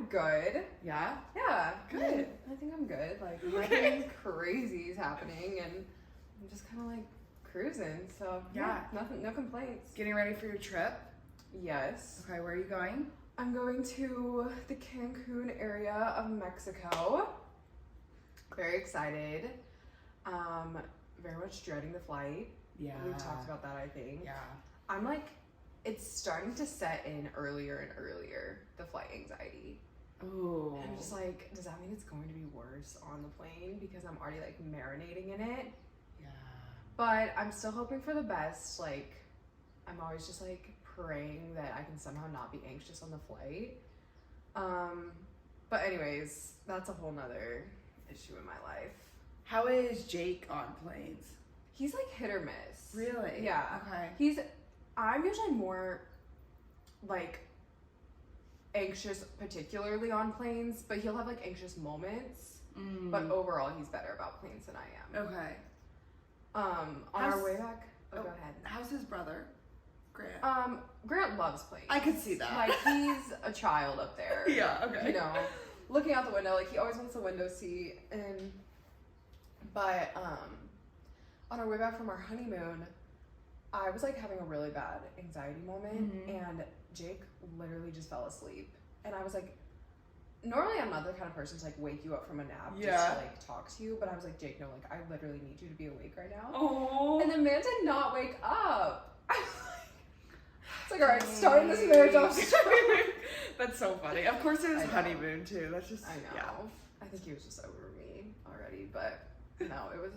good. Yeah? Yeah. Good. I think I'm good. Like, nothing crazy is happening, and I'm just kind of like cruising. So, Yeah. nothing, no complaints. Getting ready for your trip? Yes. Okay, where are you going? I'm going to the Cancun area of Mexico. Very excited. Very much dreading the flight. Yeah. We've talked about that, I think. Yeah. I'm like, it's starting to set in earlier and earlier, the flight anxiety. Ooh. And I'm just like, does that mean it's going to be worse on the plane because I'm already like marinating in it? Yeah. But I'm still hoping for the best. Like, I'm always just like praying that I can somehow not be anxious on the flight. But anyways, that's a whole nother issue in my life. How is Jake on planes? He's like hit or miss. Really? Yeah. Okay. I'm usually more like anxious, particularly on planes, but he'll have like anxious moments. But overall, he's better about planes than I am. Okay. On our way back, go ahead. How's his brother, Grant? Grant loves planes. I could see that. Like, he's a child up there. Yeah, okay. You know, looking out the window, like he always wants a window seat. But on our way back from our honeymoon, I was like having a really bad anxiety moment, and Jake literally just fell asleep. And I was like, normally I'm not the kind of person to like wake you up from a nap just to like talk to you, but I was like, Jake, no, like I literally need you to be awake right now. Oh. And the man did not wake up. It's like, all right, starting this marriage off strong. That's so funny. Of course it was honeymoon too. That's just, I know. Yeah. I think he was just over me already, but no, it was,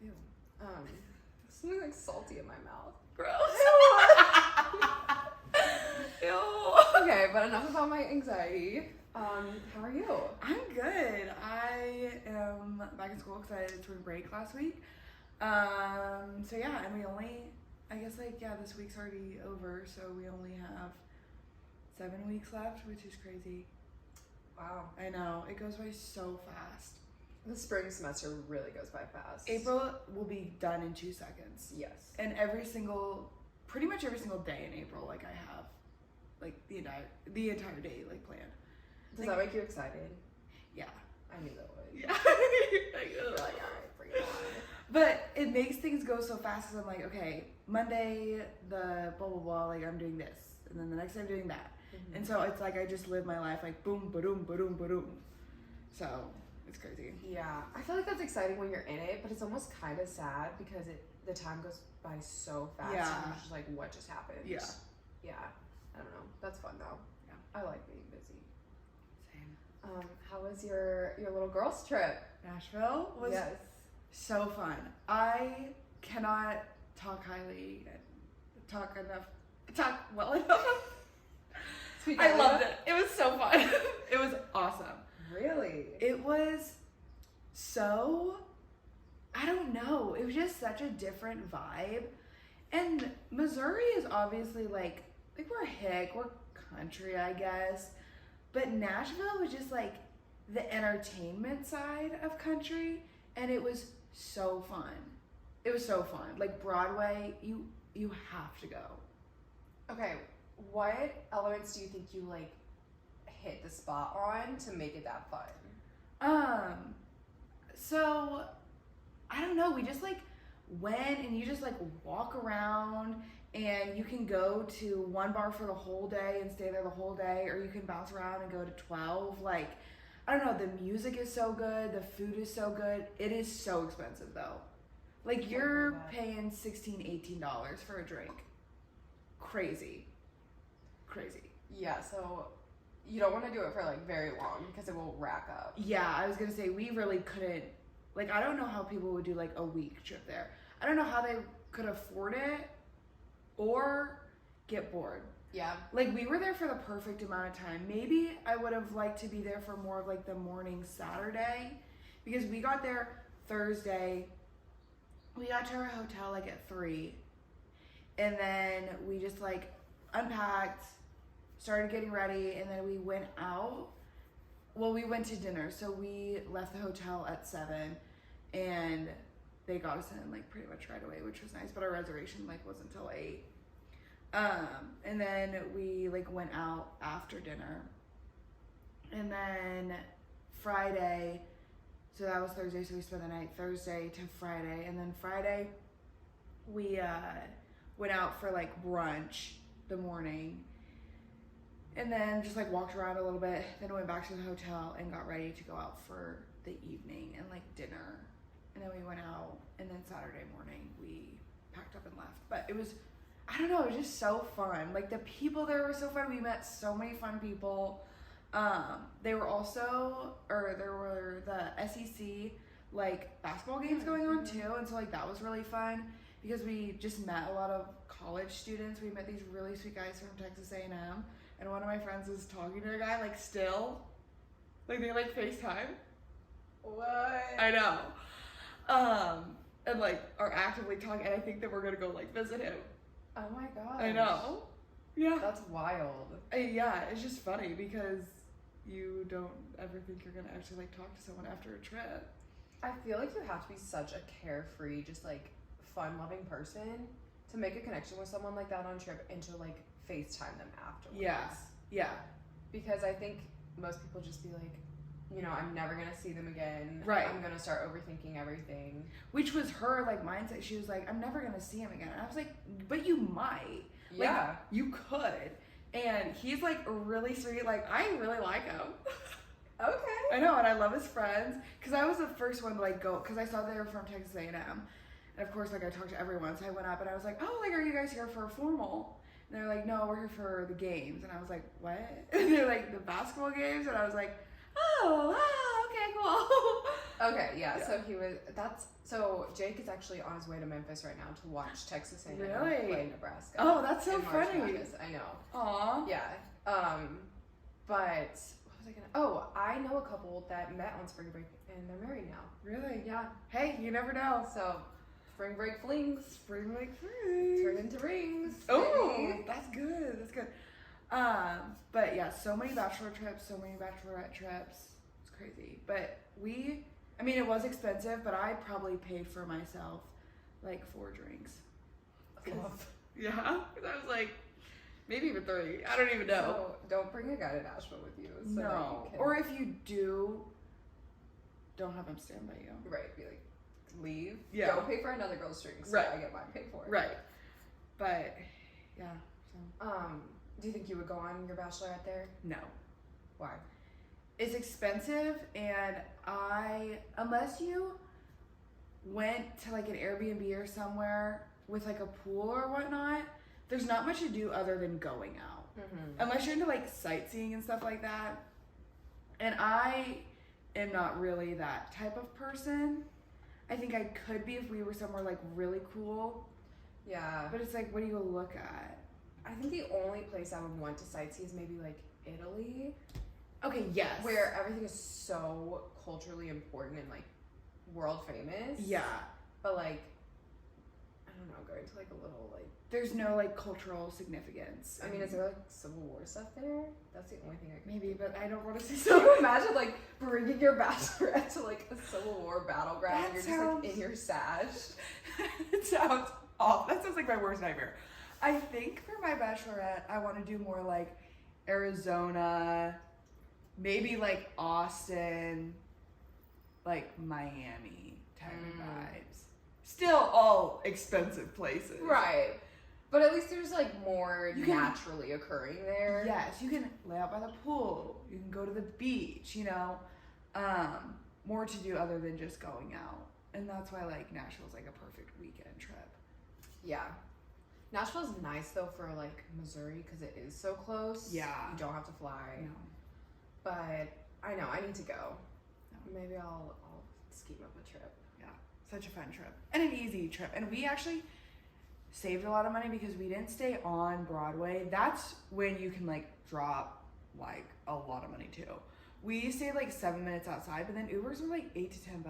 ew. Something like salty in my mouth. Gross. Ew. Okay, but enough about my anxiety. How are you? I'm good. I am back in school because I had spring break last week. So yeah, and we only, I guess like, yeah, this week's already over, so we only have 7 weeks left, which is crazy. Wow. I know, it goes by so fast. The spring semester really goes by fast. April will be done in 2 seconds. Yes. And pretty much every single day in April, like I have, like the entire day like planned. Does that make you excited? Yeah. I knew that would. Yeah. You're like, all right, bring it on. But it makes things go so fast because I'm like, okay, Monday, the blah, blah, blah, like I'm doing this. And then the next day I'm doing that. And so it's like I just live my life like boom, ba-doom, ba-doom, ba-doom. So it's crazy. Yeah. I feel like that's exciting when you're in it, but it's almost kind of sad because the time goes by so fast. Yeah. And you're just like, what just happened? Yeah. Yeah. I don't know. That's fun though. Yeah. I like being busy. Same. How was your little girls trip? Nashville was so fun. I cannot talk well enough. I loved it. It was so fun. It was awesome. Really? It was so, I don't know. It was just such a different vibe. And Missouri is obviously like we're hick, we're country, I guess. But Nashville was just like the entertainment side of country, and it was so fun. It was so fun. Like Broadway, you have to go. Okay, what elements do you think you like hit the spot on to make it that fun? So I don't know, we just like went and you just like walk around and you can go to one bar for the whole day and stay there the whole day, or you can bounce around and go to 12. Like, I don't know, the music is so good, the food is so good. It is so expensive though. Like you're paying $16, $18 for a drink. Crazy. Yeah, so you don't want to do it for like very long because it will rack up. Yeah, I was gonna say we really couldn't, like I don't know how people would do like a week trip there. I don't know how they could afford it or get bored. Yeah. Like we were there for the perfect amount of time. Maybe I would have liked to be there for more of like the morning Saturday, because we got there Thursday. We got to our hotel like at 3, and then we just like unpacked, started getting ready, and then we went out. Well, we went to dinner, so we left the hotel at 7, and they got us in like pretty much right away, which was nice, but our reservation like wasn't until 8. And then we like went out after dinner, And then Friday, so that was Thursday, so we spent the night Thursday to Friday. And then Friday, we went out for like brunch the morning. And then just like walked around a little bit. Then went back to the hotel and got ready to go out for the evening and like dinner. And then we went out. And then Saturday morning, we packed up and left. But it was, I don't know, it was just so fun. Like the people there were so fun. We met so many fun people. There were the SEC like basketball games going on too, and so like that was really fun because we just met a lot of college students. We met these really sweet guys from Texas A&M, and one of my friends was talking to a guy like still, like they like FaceTime. What? I know. And like are actively talking, and I think that we're gonna go like visit him. Oh my god. I know. Yeah. That's wild. Yeah, it's just funny because you don't ever think you're gonna actually like talk to someone after a trip. I feel like you have to be such a carefree, just like fun-loving person to make a connection with someone like that on a trip and to like FaceTime them afterwards. Yeah. Because I think most people just be like, you know, I'm never gonna see them again. Right. I'm gonna start overthinking everything. Which was her like mindset. She was like, I'm never gonna see him again. And I was like, but you might. Like, Yeah. you could. And he's like really sweet. Like, I really like him. Okay. I know, and I love his friends. Because I was the first one to like go, because I saw they were from Texas A&M. And of course, like I talked to everyone. So I went up and I was like, oh, like, are you guys here for a formal? And they're like, no, we're here for the games. And I was like, what? And they're like, the basketball games? And I was like, okay, cool. Okay, yeah. So Jake is actually on his way to Memphis right now to watch Texas A&M Really? play Nebraska. Oh, that's so in March funny. Madness. I know. Aw. Yeah. But what was I gonna? Oh, I know a couple that met on spring break and they're married now. Really? Yeah. Hey, you never know. So spring break flings Spring break free. turn into rings. Oh, baby. that's good. That's good. But yeah, so many bachelor trips, so many bachelorette trips. It's crazy. But it was expensive, but I probably paid for myself like 4 drinks. Yeah. 'Cause I was like, maybe even 3. I don't even know. So don't bring a guy to Nashville with you. So that No. you can, Or if you do, don't have him stand by you. right, be like, leave. Yeah. Don't pay for another girl's drinks. Right. So I get mine paid for. Right. But yeah. So Do you think you would go on your bachelorette there? no. Why? It's expensive, and unless you went to like an Airbnb or somewhere with like a pool or whatnot, there's not much to do other than going out. Mm-hmm. Unless you're into like sightseeing and stuff like that. And I am not really that type of person. I think I could be if we were somewhere like really cool. Yeah. But it's like, what do you look at? I think the only place I would want to sightsee is maybe like Italy. Okay, yes. Where everything is so culturally important and like world famous. Yeah. But like, I don't know, going to like a little like. There's no like cultural significance. I mean, is there like Civil War stuff there? That's the only thing I can. Maybe, but I don't want to see So you imagine like bringing your bachelorette to like a Civil War battleground and you're just like in your sash. It sounds awful. That sounds like my worst nightmare. I think for my bachelorette, I want to do more like Arizona, maybe like Austin, like Miami type of vibes. Still all expensive places. Right. But at least there's like more naturally occurring there. Yes, you can lay out by the pool. You can go to the beach, more to do other than just going out. And that's why like Nashville's like a perfect weekend trip. Yeah. Nashville's nice though for like Missouri because it is so close. Yeah. You don't have to fly. No. But I know, I need to go. No. Maybe I'll scheme up a trip. Yeah. Such a fun trip. And an easy trip. And we actually saved a lot of money because we didn't stay on Broadway. That's when you can like drop like a lot of money too. We stayed like 7 minutes outside, but then Ubers were like $8 to $10.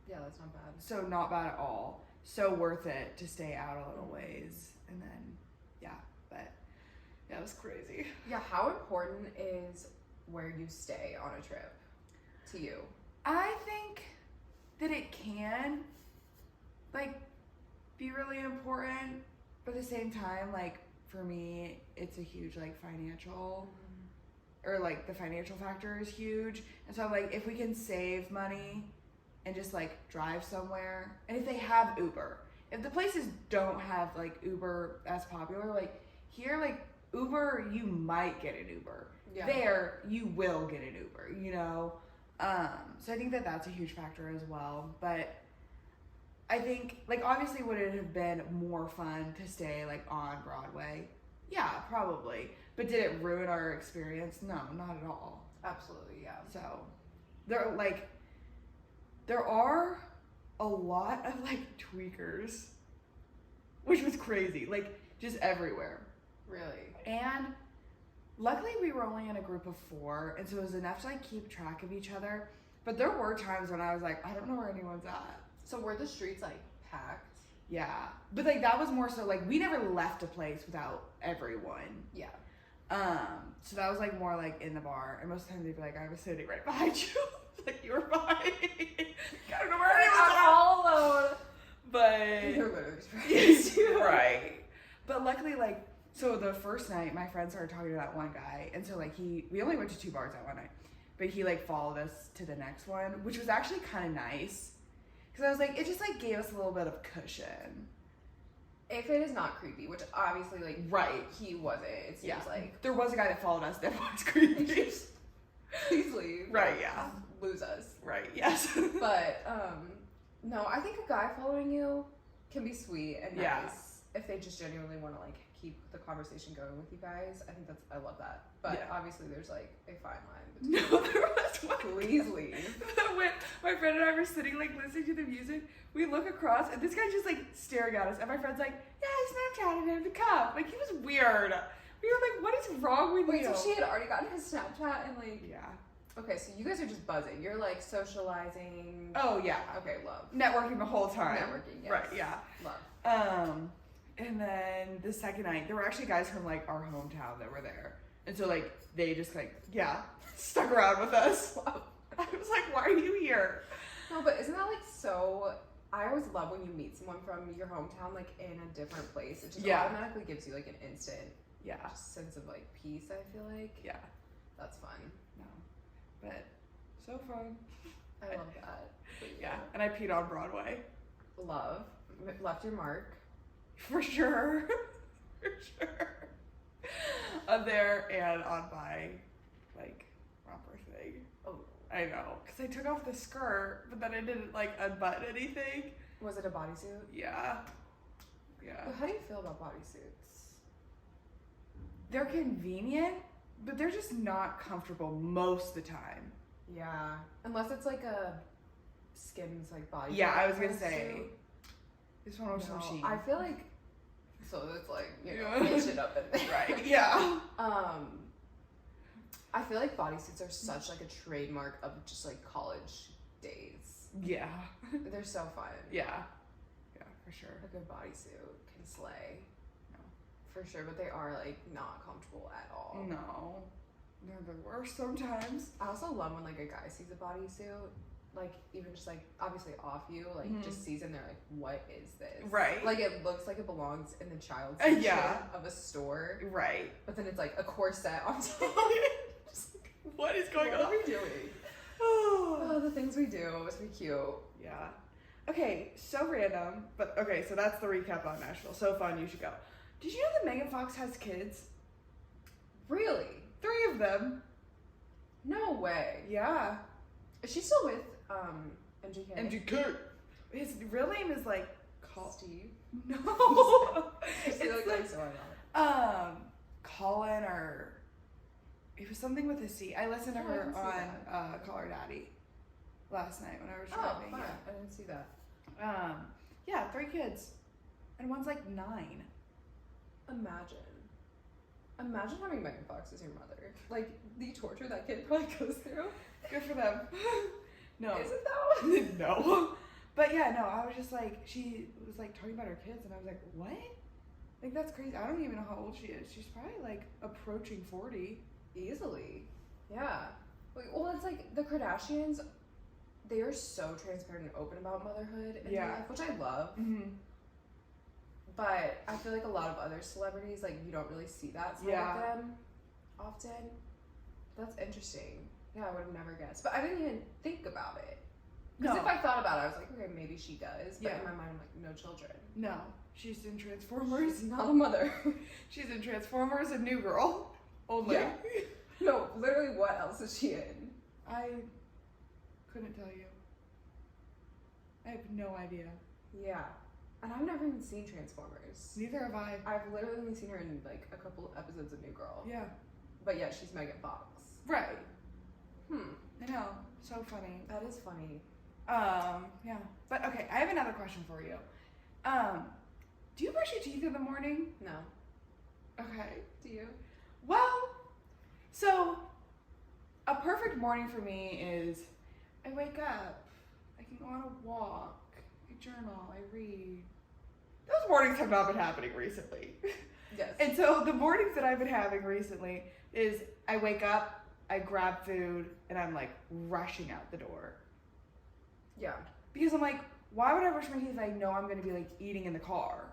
Yeah, that's not bad. So not bad at all. So worth it to stay out a little ways. And then, it was crazy. Yeah, how important is where you stay on a trip to you? I think that it can, like, be really important, but at the same time, like, for me, it's a huge, like, financial or like the financial factor is huge. And so I'm like, if we can save money and just like drive somewhere, and if they have Uber, if the places don't have like Uber as popular, like here, like Uber, you might get an Uber. Yeah. There, you will get an Uber, you know? So I think that that's a huge factor as well. But I think, like, obviously, would it have been more fun to stay, like, on Broadway? Yeah, probably. But did it ruin our experience? No, not at all. Absolutely, yeah. So, there are a lot of, like, tweakers, which was crazy. Like, just everywhere. Really? And luckily, we were only in a group of 4, and so it was enough to, like, keep track of each other. But there were times when I was like, I don't know where anyone's at. So were the streets, like, packed? Yeah. But, like, that was more so, like, we never left a place without everyone. Yeah. So that was, like, more, like, in the bar. And most of the time they'd be like, I was sitting right behind you. Like, you were behind. I don't know where anyone's at. All alone. But... You're literally surprised. Right. But luckily, like, so the first night, my friend started talking to that one guy. And so, like, we only went to 2 bars that one night. But he, like, followed us to the next one, which was actually kind of nice. Because I was like, it just, like, gave us a little bit of cushion. If it is not creepy, which obviously, like, right, he wasn't. It seems like there was a guy that followed us that was creepy. Please leave. Right, yeah. Lose us. Right, yes. But, no, I think a guy following you can be sweet and nice. Yeah. If they just genuinely want to, like, keep the conversation going with you guys. I think I love that. But obviously there's, like, a fine line between No, there was one. Please leave. When my friend and I were sitting, like, listening to the music, we look across, and this guy's just, like, staring at us. And my friend's like, yeah, I Snapchatted him to come. Like, he was weird. We were like, what is wrong with Wait, you? so she had already gotten his Snapchat and, like... Yeah. Okay, so you guys are just buzzing. You're, like, socializing. Oh, yeah. Okay, love. Networking the whole time. Networking, yes. Right, yeah. Love. And then the second night, there were actually guys from, like, our hometown that were there. And so, like, they just, like, stuck around with us. I was like, why are you here? No, but isn't that, like, so... I always love when you meet someone from your hometown, like, in a different place. It just automatically gives you, like, an instant sense of, like, peace, I feel like. Yeah. That's fun. No. But, so fun. I love that. Yeah. And I peed on Broadway. Love. Left your mark. For sure. For sure. On there and on my, like, romper thing. Oh. I know. Because I took off the skirt, but then I didn't, like, unbutton anything. Was it a bodysuit? Yeah. Yeah. But how do you feel about bodysuits? They're convenient, but they're just not comfortable most of the time. Yeah. Unless it's, like, a Skims, like, body. Yeah, I was going to say. This one was from Shein. I feel like... So it's like, you know, get shit up in there. Right, yeah. I feel like bodysuits are such, like, a trademark of just, like, college days. Yeah. They're so fun. Yeah. Yeah, for sure. A good bodysuit can slay. No. For sure, but they are, like, not comfortable at all. No. They're the worst sometimes. I also love when, like, a guy sees a bodysuit, like, even just, like, obviously off you, like, just sees and they're like, what is this? Right. Like, it looks like it belongs in the child section of a store. Right. But then it's, like, a corset on top. What is going on? What are we doing? Oh, the things we do. It must be cute. Yeah. Okay, so random, but okay, so that's the recap on Nashville. So fun, you should go. Did you know that Megan Fox has kids? Really? 3 of them. No way. Yeah. Is she still with MGK? MGK. His real name is like Steve. No. It's like so ironic. Colin or it was something with a C. I listened to her on Call Her Daddy last night when I was driving. Oh, fun. I didn't see that. Yeah, 3 kids. And one's like 9. Imagine having Megan Fox as your mother. Like, the torture that kid probably goes through. Good for them. No. Is it though? No. But yeah, no, I was just like, she was like talking about her kids and I was like, what? Like, that's crazy. I don't even know how old she is. She's probably like approaching 40. Easily. Yeah. Well, it's like the Kardashians, they are so transparent and open about motherhood in their life, which I love. Mm-hmm. But I feel like a lot of other celebrities, like, you don't really see that side of them often. That's interesting. Yeah, I would have never guessed. But I didn't even think about it. No. Because if I thought about it, I was like, okay, maybe she does. But Yeah. in my mind, I'm like, no children. No. She's in Transformers. She's not a mother. She's in Transformers and New Girl. Only. Yeah. No, literally, what else is she in? I couldn't tell you. I have no idea. Yeah. And I've never even seen Transformers. Neither have I. I've literally only seen her in like a couple episodes of New Girl. Yeah. But yeah, she's Megan Fox. Right. I know. So funny. That is funny. Yeah. But okay, I have another question for you. Do you brush your teeth in the morning? No. Okay. Do you? Well, so a perfect morning for me is I wake up, I can go on a walk, I journal, I read. Those mornings have not been happening recently. Yes. And so the mornings that I've been having recently is I wake up, I grab food, and I'm like rushing out the door. Yeah. Because I'm like, why would I brush my teeth if I know I'm gonna be like eating in the car?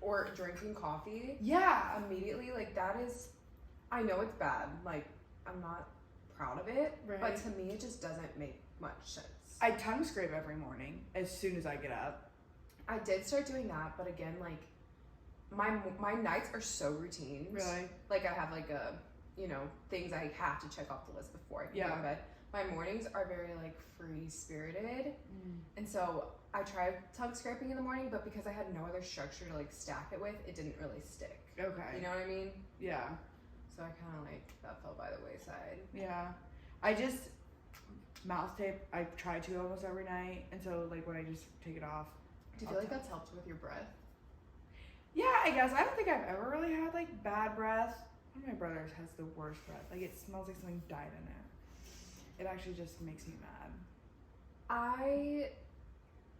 Or drinking coffee. Yeah. Immediately, like that is, I know it's bad. Like, I'm not proud of it. Right. But to me, it just doesn't make much sense. I tongue scrape every morning as soon as I get up. I did start doing that, but again, like, my nights are so routine. Really? Like, I have like a, things I have to check off the list before I can go to bed. My mornings are very like free spirited. And so I tried tongue scraping in the morning, but because I had no other structure to like stack it with, it didn't really stick. Okay. You know what I mean? Yeah. So I kind of like, that fell by the wayside. Yeah. I just, mouth tape, I try to almost every night. And so like when I just take it off. Do you feel like that's helped with your breath? Yeah, I guess. I don't think I've ever really had like bad breath. One of my brothers has the worst breath. Like it smells like something died in there. It actually just makes me mad. I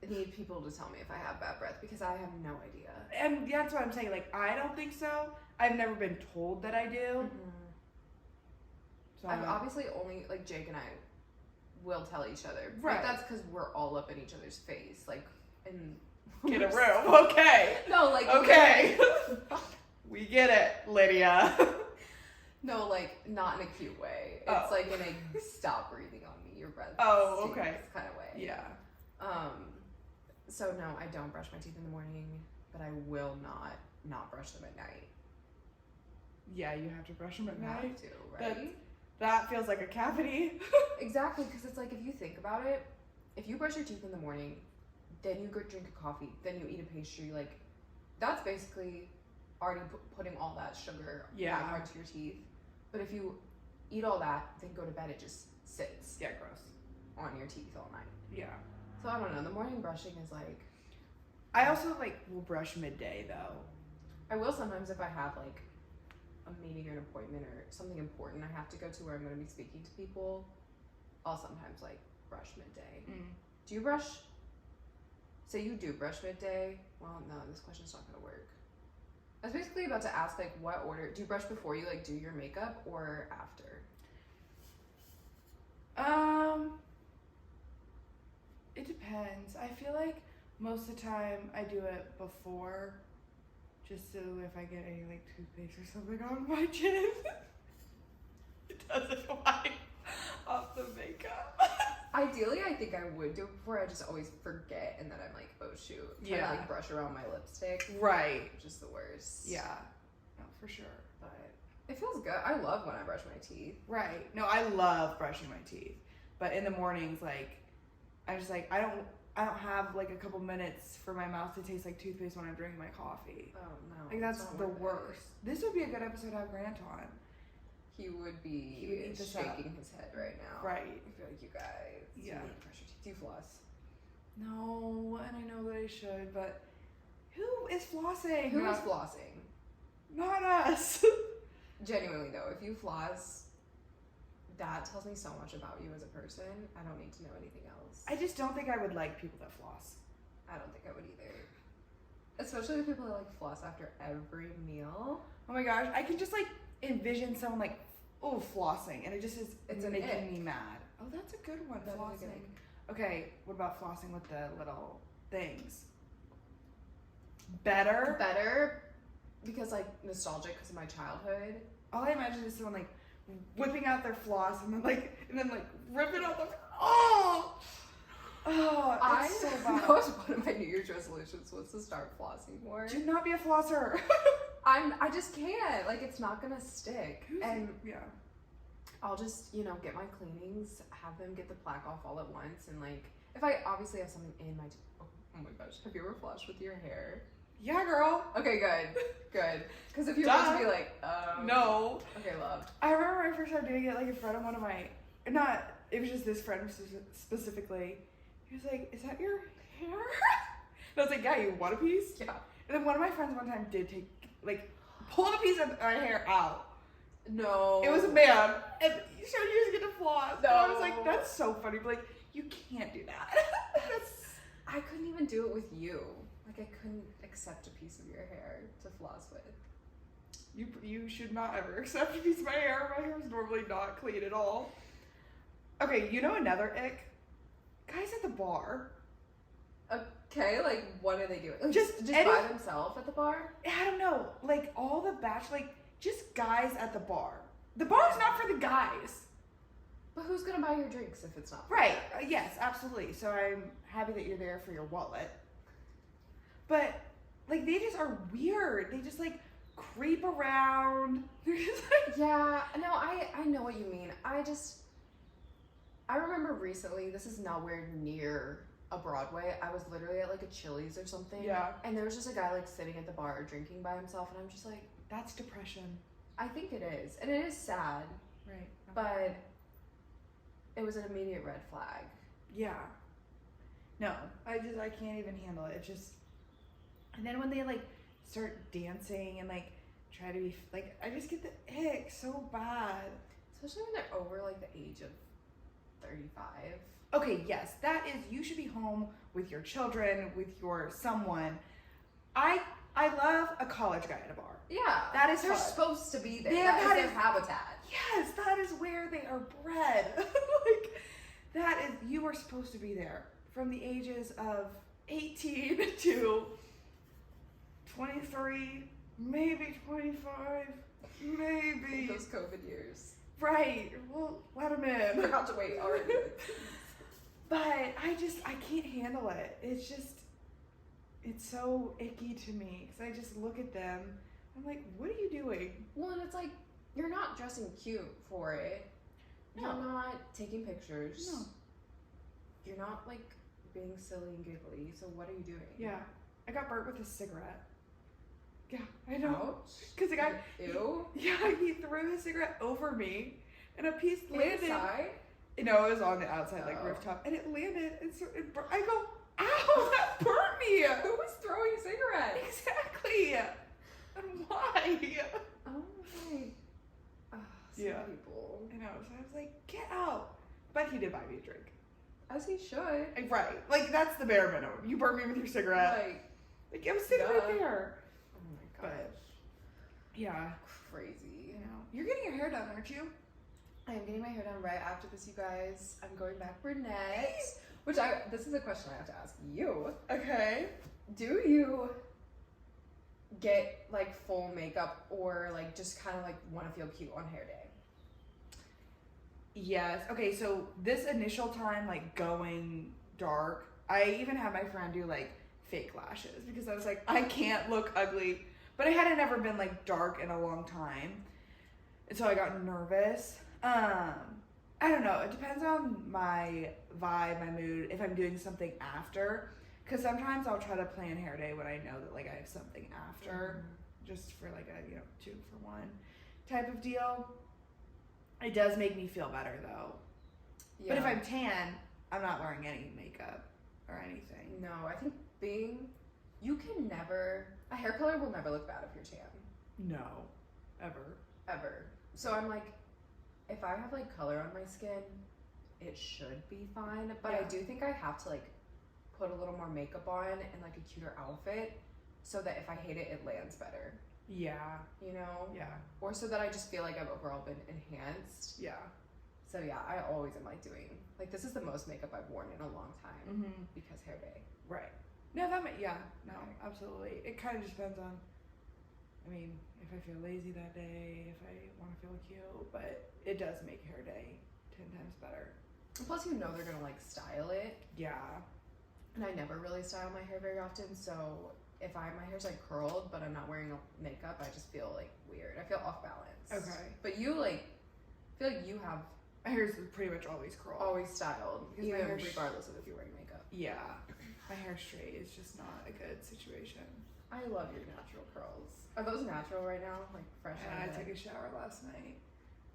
need people to tell me if I have bad breath because I have no idea. And that's what I'm saying. Like, I don't think so. I've never been told that I do. So I've obviously only, like, Jake and I will tell each other. Right. But that's because we're all up in each other's face. Like, in... Get a room. Okay. No, like... Okay. We get it, Lydia. No, like, not in a cute way. It's like in a stop breathing on me, your breath. Oh, okay. Kind of way. Yeah. So no, I don't brush my teeth in the morning, but I will not brush them at night. Yeah, you have to brush them at You night. have to, right? That feels like a cavity. Exactly, because it's like if you think about it, if you brush your teeth in the morning, then you go drink a coffee, then you eat a pastry, like that's basically already putting all that sugar back onto your teeth. But if you eat all that, then go to bed, it just sits. Yeah, gross. On your teeth all night. Yeah. So I don't know. The morning brushing is like. I also like will brush midday though. I will sometimes if I have like a meeting or an appointment or something important I have to go to where I'm going to be speaking to people. I'll sometimes like brush midday. Do you brush? Say you do brush midday. Well, no, this question's not going to work. I was basically about to ask like what order do you brush before you like do your makeup or after? It depends. I feel like most of the time I do it before, just so if I get any like toothpaste or something on my chin, it doesn't wipe off the makeup. Ideally, I think I would do it before. I just always forget, and then I'm like, oh shoot, try to like brush around my lipstick. Right. Which is the worst. Yeah. No, for sure. But it feels good. I love when I brush my teeth. Right. No, I love brushing my teeth, but in the mornings, like, I'm just like I don't have like a couple minutes for my mouth to taste like toothpaste when I'm drinking my coffee. Oh no. Like that's the worst. This would be a good episode to have Grant on. He would be shaking his head right now. Right. I feel like you guys. Yeah. You need to brush your teeth. Do you floss? No, and I know that I should, but who is flossing? Who is flossing? Not us. Genuinely though, if you floss, that tells me so much about you as a person. I don't need to know anything else. I just don't think I would like people that floss. I don't think I would either. Especially the people that like floss after every meal. Oh my gosh, I can just like envision someone like, flossing, and it just is, it's making me mad. Oh, that's a good one, flossing. Okay, what about flossing with the little things? Better, because like nostalgic because of my childhood. All I imagine is someone like whipping out their floss and then ripping out the it's so bad. That was one of my New Year's resolutions was to start flossing more. Do not be a flosser. I just can't. Like, it's not gonna stick. And yeah. I'll just, get my cleanings, have them get the plaque off all at once, and like, if I obviously have something in my oh my gosh, have you ever flushed with your hair? Yeah, girl. Okay, good. Because if you were to be like, no. Okay, love. I remember my first time doing it, like, in front of one of my, it was just this friend specifically. He was like, is that your hair? And I was like, yeah, you want a piece? Yeah. And then one of my friends one time did pulled a piece of my hair out. No. It was a man, and he started using it to floss. No. And I was like, that's so funny. But, like, you can't do that. I couldn't even do it with you. Like, I couldn't accept a piece of your hair to floss with. You should not ever accept a piece of my hair. My hair is normally not clean at all. Okay, another ick? Guys at the bar. Okay, like, what are they doing? Like, just any, by themselves at the bar? I don't know. Like, all the just guys at the bar. The bar's not for the guys. But who's gonna buy your drinks if it's not for Right. Yes, absolutely. So I'm happy that you're there for your wallet. But, like, they just are weird. They just, like, creep around. They're just like... Yeah, no, I know what you mean. I remember recently, this is nowhere near a Broadway. I was literally at, like, a Chili's or something. Yeah. And there was just a guy, like, sitting at the bar drinking by himself. And I'm just like... That's depression. I think it is. And it is sad. Right. But it was an immediate red flag. Yeah. No, I can't even handle it. It just... And then when they, like, start dancing and, like, try to be... Like, I just get the ick so bad. Especially when they're over, like, the age of 35. Okay, yes, that is, you should be home with your children, with your someone. I love a college guy at a bar. Yeah. That is they're fun. supposed to be there. Yeah, that is their habitat. Yes, that is where they are bred. You are supposed to be there from the ages of 18 to 23, maybe 25, maybe. Those COVID years. Right, well, let them in. Forgot to wait already. But I can't handle it. It's so icky to me because I just look at them. I'm like, what are you doing? Well, and it's like, you're not dressing cute for it. No. You're not taking pictures. No. You're not, like, being silly and giggly. So what are you doing? Yeah. I got burnt with a cigarette. Yeah, I know. Ouch. Because the guy... Ew. He threw his cigarette over me and a piece landed... Inside? No, it was on the outside, like, rooftop. And it landed, and so I go, ow, that burnt me! Who was throwing cigarettes? Exactly! And why? Oh my. Some people. I know, so I was like, get out. But he did buy me a drink. As he should. Right. Like, that's the bare minimum. You burn me with your cigarette. Like I was sitting right there. Oh my gosh. But, yeah. Crazy. You know. You're getting your hair done, aren't you? I am getting my hair done right after this, you guys. I'm going back brunette. This is a question I have to ask you. Okay. Do you get, like, full makeup or, like, just kind of, like, want to feel cute on hair day? Yes. Okay, so this initial time, like, going dark, I even had my friend do, like, fake lashes because I was like, I can't look ugly. But I hadn't ever been, like, dark in a long time. And so I got nervous. I don't know. It depends on my vibe, my mood, if I'm doing something after. Because sometimes I'll try to plan hair day when I know that, like, I have something after. Just for, like, a, 2-for-1 type of deal. It does make me feel better, though. Yeah. But if I'm tan, I'm not wearing any makeup or anything. No, I think a hair color will never look bad if you're tan. No. Ever. Ever. So I'm like, if I have, like, color on my skin, it should be fine. But I do think I have to, like, put a little more makeup on and, like, a cuter outfit so that if I hate it, it lands better. Yeah. You know? Yeah. Or so that I just feel like I've overall been enhanced. Yeah. So yeah, I always am, like, doing, like, this is the most makeup I've worn in a long time because hair day. Right. No, no, absolutely. It kind of just depends on I mean, if I feel lazy that day, if I want to feel cute, but it does make hair day 10 times better. Plus, you know they're gonna like style it. Yeah. And I never really style my hair very often, so if my hair's like curled, but I'm not wearing makeup, I just feel like weird. I feel off balance. Okay. But you like, I feel like you have My hair's pretty much always curled. always styled, Because my even hair's- regardless of if you're wearing makeup. Yeah. My hair straight is just not a good situation. I love your natural curls. Are those natural right now? Like fresh And out I of took it? a shower last night.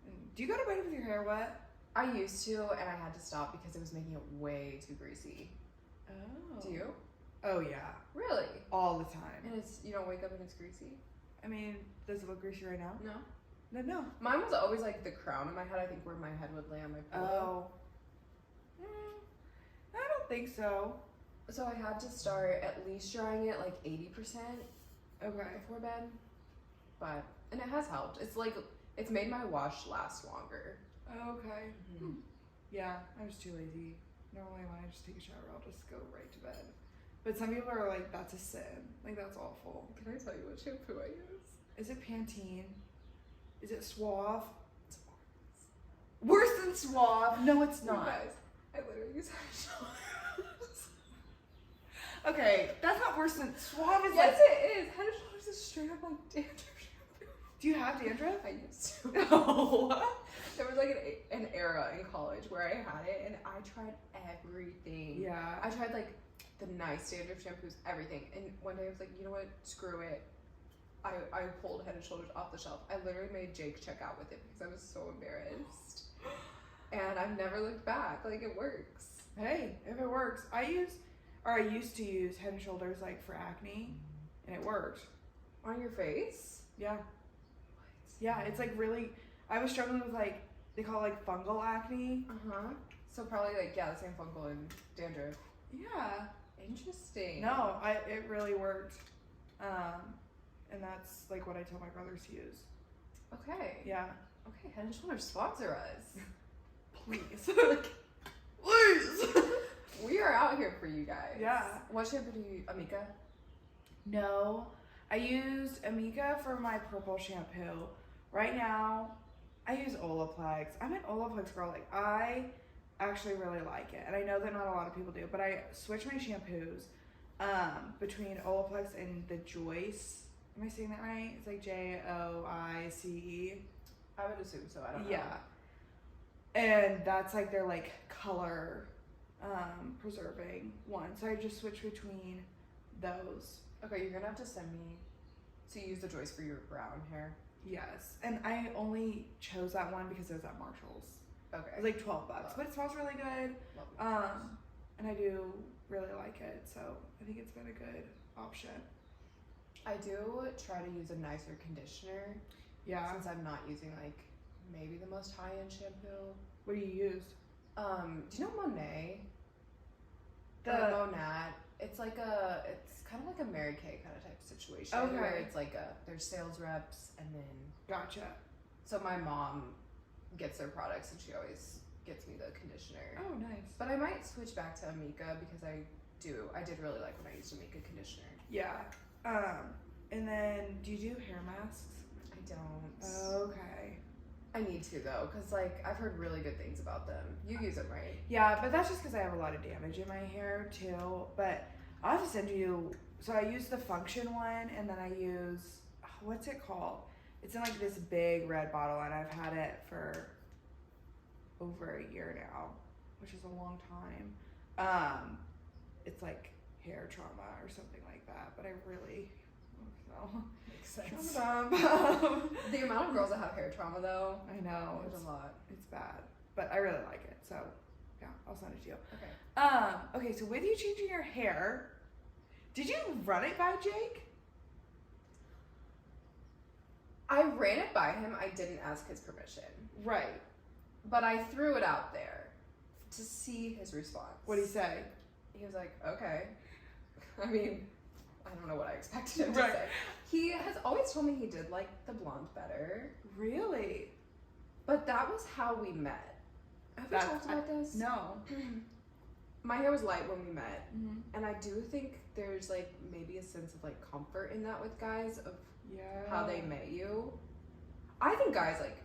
And do you go to bed with your hair wet? I used to, and I had to stop because it was making it way too greasy. Oh. Do you? Oh, yeah. Really? All the time. And you don't wake up and it's greasy? I mean, does it look greasy right now? No. No. Mine was always like the crown of my head, I think, where my head would lay on my pillow. Oh. I don't think so. So I had to start at least drying it like 80% Okay. before bed. And it has helped. It's made my wash last longer. Okay. Mm-hmm. Yeah, I'm just too lazy. Normally when I just take a shower, I'll just go right to bed. But some people are like, that's a sin. Like, that's awful. Can I tell you what shampoo I use? Is it Pantene? Is it Suave? Worse than Suave? No, it's You not. guys, I literally use Head & Shoulders. Okay, that's not worse than Suave is Yes, like. it is. Head & Shoulders is straight up like dandruff shampoo. Do you have dandruff? I used to. No. There was like an era in college where I had it, and I tried everything. Yeah. I tried like the nice dandruff shampoos, everything. And one day I was like, you know what? Screw it. I pulled Head & Shoulders off the shelf. I literally made Jake check out with it because I was so embarrassed. And I've never looked back. Like, it works. Hey, if it works. I used to use Head and Shoulders like for acne, and it worked. On your face? Yeah. Yeah, it's like really. I was struggling with like they call it like fungal acne. Uh-huh. So probably like, yeah, the same fungal and dandruff. Yeah. Interesting. No, it really worked. And that's like what I tell my brothers to use. Okay. Yeah. Okay, Head & Shoulders, sponsor us. Please. Please. We are out here for you guys. Yeah. What shampoo do you Amika? No, I used Amika for my purple shampoo. Right now, I use Olaplex. I'm an Olaplex girl. Like, I actually really like it. And I know that not a lot of people do, but I switch my shampoos between Olaplex and the Joyce. Am I saying that right? It's like Joice. I would assume so. I don't know. Yeah. And that's like their like color preserving one. So I just switch between those. Okay, you're gonna have to send me. So you use the Joyce for your brown hair. Yes. And I only chose that one because it was at Marshall's. Okay. It was like $12, but it smells really good. And I do really like it, so I think it's been a good option. I do try to use a nicer conditioner. Yeah. Since I'm not using like maybe the most high-end shampoo. What do you use? Do you know Monet? The Monat. It's kind of like a Mary Kay kind of type situation. Okay. Where it's like there's sales reps and then. Gotcha. So my mom gets their products and she always gets me the conditioner. Oh, nice. But I might switch back to Amika because I did really like when I used Amika conditioner. Yeah. And then do you do hair masks? I don't. Okay. I need to though, because like I've heard really good things about them. You use them, right? Yeah, but that's just because I have a lot of damage in my hair too. But I'll have to send you. So I use the Function one, and then I use what's it called? It's in like this big red bottle, and I've had it for over a year now, which is a long time. It's like hair trauma or something like that. But I really Makes sense. trauma. The amount of girls that have hair trauma though, I know there's a lot. It's bad, but I really like it. So yeah, I'll send it to you. Okay. Okay, so with you changing your hair, did you run it by Jake? I ran it by him. I didn't ask his permission, Right. but I threw it out there to see his response. What did he say? He was like, okay. I mean, I don't know what I expected him Right. to say. He has always told me he did like the blonde better, Really? but that was how we met. Have we talked about this? No. My hair was light when we met, Mm-hmm. and I do think there's like maybe a sense of like comfort in that with guys of Yeah. how they met you. I think guys, like,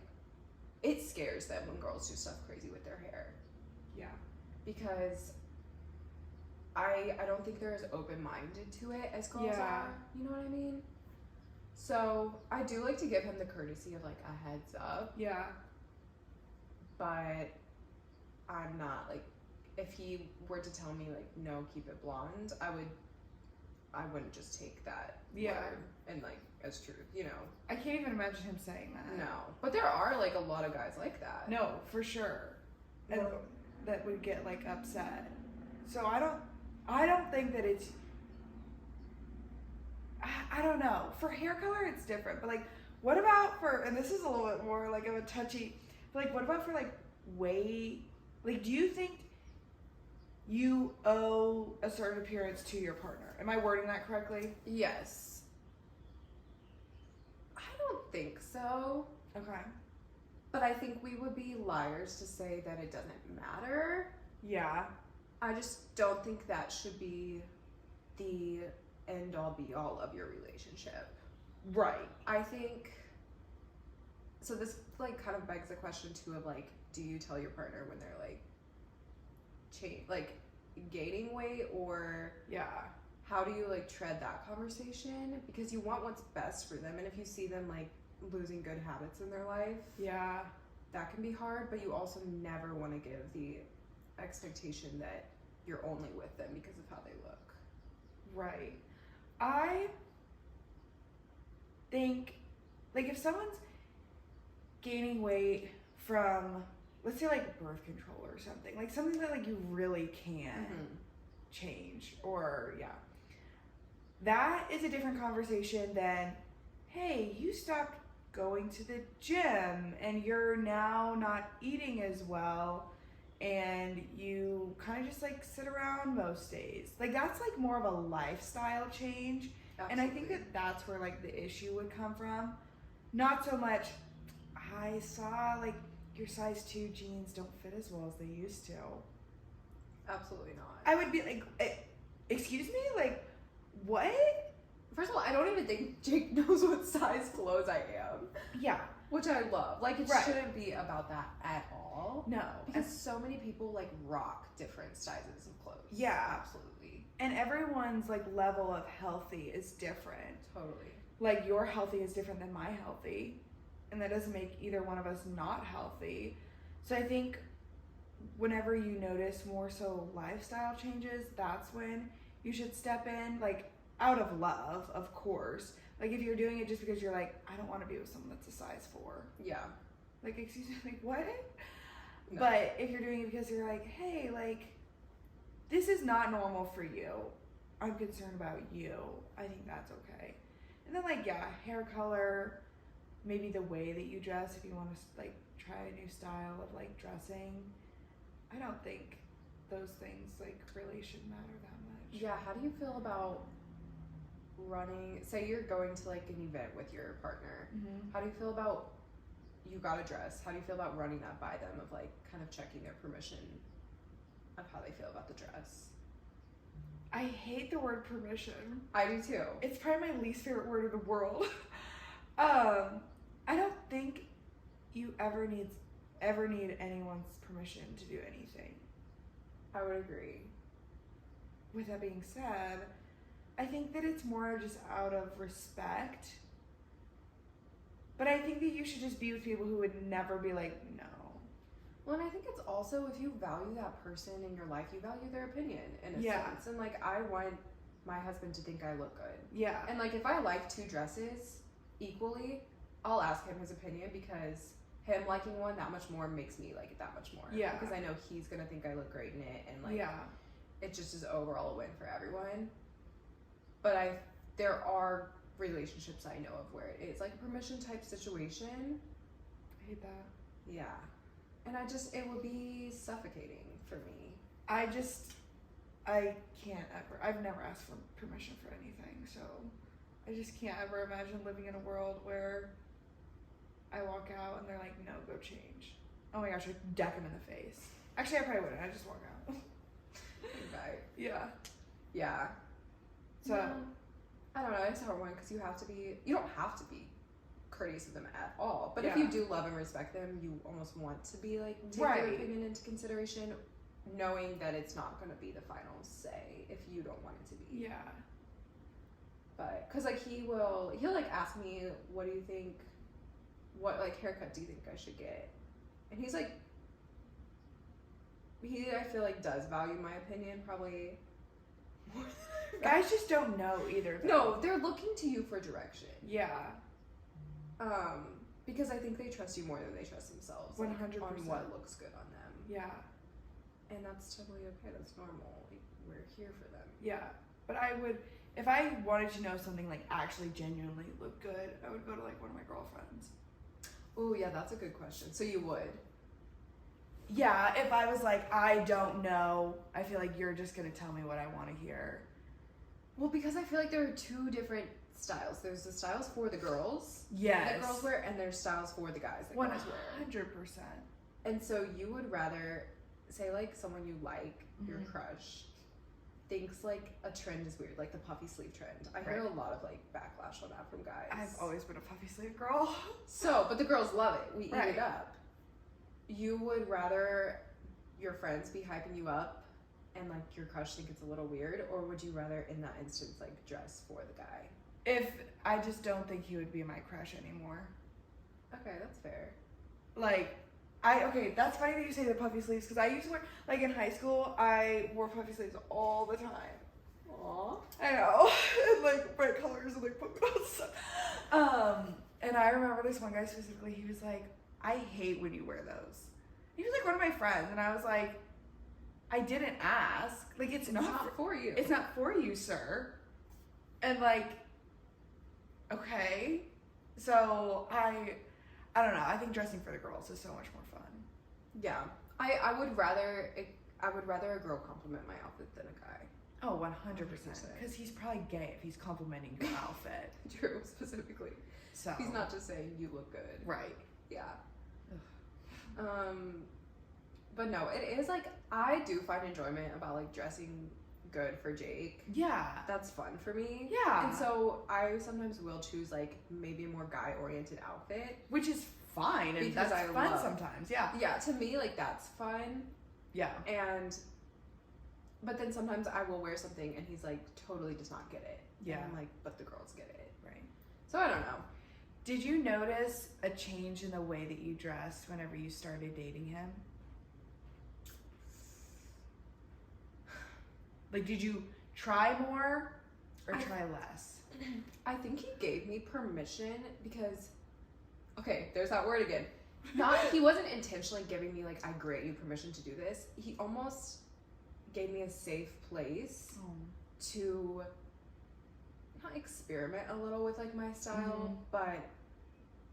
it scares them when girls do stuff crazy with their hair. Yeah. Because I don't think they're as open-minded to it as girls are. You know what I mean? So I do like to give him the courtesy of like a heads up. Yeah. But I'm not like, if he were to tell me like no, keep it blonde, I wouldn't just take that word and like as truth, you know. I can't even imagine him saying that. No. But there are like a lot of guys like that. No, for sure. And that would get like upset. So I don't think that it's, I don't know. For hair color, it's different. But like, what about for, and this is a little bit more like of a touchy, but like, what about for like weight? Like, do you think you owe a certain appearance to your partner? Am I wording that correctly? Yes. I don't think so. Okay. But I think we would be liars to say that it doesn't matter. Yeah. I just don't think that should be the end all be all of your relationship. Right. I think, so this like kind of begs the question too of like, do you tell your partner when they're like gaining weight, or how do you like tread that conversation? Because you want what's best for them, and if you see them like losing good habits in their life, that can be hard. But you also never want to give the expectation that you're only with them because of how they look. Right. I think like if someone's gaining weight from, let's say like birth control or something, like something that like you really can change, or that is a different conversation than, hey, you stopped going to the gym and you're now not eating as well and you kind of just like sit around most days. Like that's like more of a lifestyle change. Absolutely. And I think that that's where like the issue would come from. Not so much, I saw like your size 2 jeans don't fit as well as they used to. Absolutely not. I would be like, excuse me? Like, what? First of all, I don't even think Jake knows what size clothes I am. Yeah. Which I love. Like, it shouldn't be about that at all. No. Because so many people, like, rock different sizes of clothes. Yeah. Absolutely. And everyone's, like, level of healthy is different. Totally. Like, your healthy is different than my healthy. And that doesn't make either one of us not healthy. So I think whenever you notice more so lifestyle changes, that's when you should step in, like, out of love, of course. Like, if you're doing it just because you're like, I don't want to be with someone that's a size 4. Yeah. Like, excuse me, like, what? No. But if you're doing it because you're like, hey, like, this is not normal for you. I'm concerned about you. I think that's okay. And then, like, hair color, maybe the way that you dress, if you want to, like, try a new style of, like, dressing. I don't think those things, like, really should matter that much. Yeah, how do you feel about running, say you're going to, like, an event with your partner. How do you feel about, you got a dress, how do you feel about running that by them, of, like, kind of checking their permission of how they feel about the dress? I hate the word permission. I do too. It's probably my least favorite word in the world. I don't think you ever need anyone's permission to do anything. I would agree. With that being said, I think that it's more just out of respect. But I think that you should just be with people who would never be like, no. Well, and I think it's also, if you value that person in your life, you value their opinion in a sense. And, like, I want my husband to think I look good. Yeah. And, like, if I like 2 dresses equally, I'll ask him his opinion, because him liking one that much more makes me like it that much more. Yeah. Because I know he's going to think I look great in it, and, like, it just is overall a win for everyone. But there are relationships I know of where it's like a permission type situation. I hate that. Yeah. And it would be suffocating for me. I can't ever, I've never asked for permission for anything, so I just can't ever imagine living in a world where I walk out and they're like, no, go change. Oh my gosh, I'd deck them in the face. Actually, I probably wouldn't, I'd just walk out. Okay. Yeah. Yeah. So, I don't know, it's a hard one because you don't have to be courteous of them at all. But if Yeah. you do love and respect them, you almost want to be like, take Right. their opinion into consideration, knowing that it's not going to be the final say if you don't want it to be. Yeah. But, because like he'll like ask me, what do you think, what like haircut do you think I should get? And he's like, I feel like does value my opinion probably more than Guys just don't know either. Though. No, they're looking to you for direction. Yeah. Because I think they trust you more than they trust themselves. 100%. On what looks good on them. Yeah. And that's totally okay. That's normal. Like, we're here for them. Yeah. But I would, if I wanted to know something like actually genuinely look good, I would go to like one of my girlfriends. Oh, yeah, that's a good question. So you would? Yeah, if I was like, I don't know, I feel like you're just going to tell me what I want to hear. Well, because I feel like there are two different styles. There's the styles for the girls Yes. that girls wear, and there's styles for the guys that guys wear. 100%. And so you would rather, say like someone you like, your crush, thinks like a trend is weird, like the puffy sleeve trend. I hear a lot of like backlash on that from guys. I've always been a puffy sleeve girl. So, but the girls love it. We eat Right. it up. You would rather your friends be hyping you up and like your crush think it's a little weird, or would you rather in that instance like dress for the guy? If I just don't think he would be my crush anymore. Okay, that's fair. Like, that's funny that you say the puffy sleeves, because I used to wear, like in high school, I wore puffy sleeves all the time. Aww. I know. And like bright colors and like polka dots stuff. And I remember this one guy specifically, he was like, I hate when you wear those. He was like one of my friends, and I was like, I didn't ask. Like, it's not for you. It's not for you, sir. And like, okay. So I don't know. I think dressing for the girls is so much more fun. Yeah. I would rather a girl compliment my outfit than a guy. Oh, 100%. Because he's probably gay if he's complimenting your outfit. True, specifically. So he's not just saying you look good. Right. Yeah. But no, it is like, I do find enjoyment about like dressing good for Jake. Yeah. That's fun for me. Yeah. And so I sometimes will choose like maybe a more guy oriented outfit. Which is fine, and Because that's I fun love- sometimes. Yeah. Yeah, to me like that's fun. Yeah. But then sometimes I will wear something and he's like totally does not get it. Yeah. And I'm like, but the girls get it. Right. So I don't know. Did you notice a change in the way that you dressed whenever you started dating him? Like, did you try more or try less? I think he gave me permission because, okay, there's that word again. He wasn't intentionally giving me like, I grant you permission to do this. He almost gave me a safe place to not experiment a little with like my style, but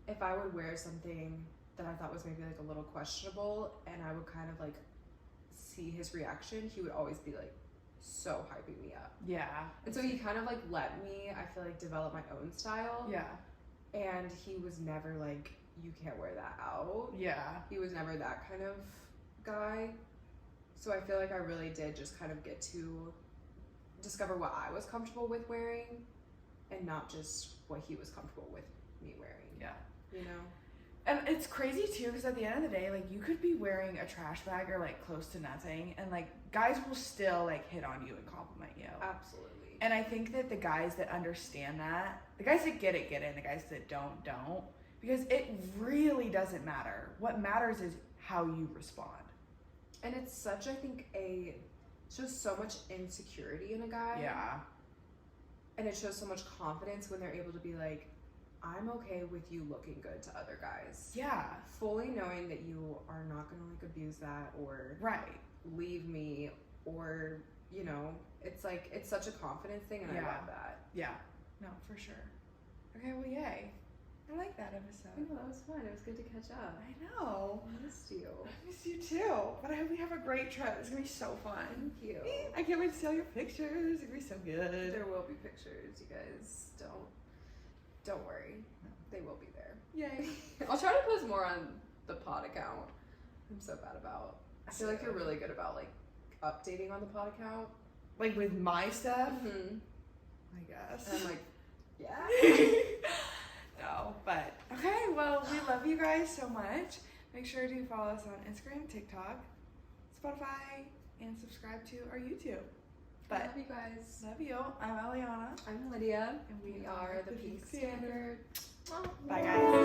if I would wear something that I thought was maybe like a little questionable and I would kind of like see his reaction, he would always be like so hyping me up. Yeah. And so he kind of like let me, I feel like, develop my own style. Yeah. And he was never like, you can't wear that out. Yeah. He was never that kind of guy. So I feel like I really did just kind of get to discover what I was comfortable with wearing and not just what he was comfortable with me wearing. Yeah. You know? And it's crazy too, because at the end of the day, like, you could be wearing a trash bag or like close to nothing, and like guys will still like hit on you and compliment you. Absolutely. And I think that the guys that understand that, the guys that get it, and the guys that don't. Because it really doesn't matter. What matters is how you respond. And it's such, I think, shows so much insecurity in a guy. Yeah. And it shows so much confidence when they're able to be like, I'm okay with you looking good to other guys. Yeah. Fully knowing that you are not going to like abuse that or leave me or, you know, it's like, it's such a confidence thing and I love that. Yeah. No, for sure. Okay, well, yay. I like that episode. I know, that was fun. It was good to catch up. I know. I missed you. I miss you too. But I hope we have a great trip. It's going to be so fun. Thank you. I can't wait to see all your pictures. It's going to be so good. There will be pictures, you guys. Don't worry. They will be there. Yay. I'll try to post more on the pod account. I'm so bad about. I feel like you're really good about like updating on the pod account. Like with my stuff? Mm-hmm. I guess. And I'm like you guys so much. Make sure to follow us on Instagram, TikTok, Spotify, and subscribe to our YouTube. But I love you guys. Love you. I'm Eliana. I'm Lydia. And we are the Peak Standard. Bye, guys.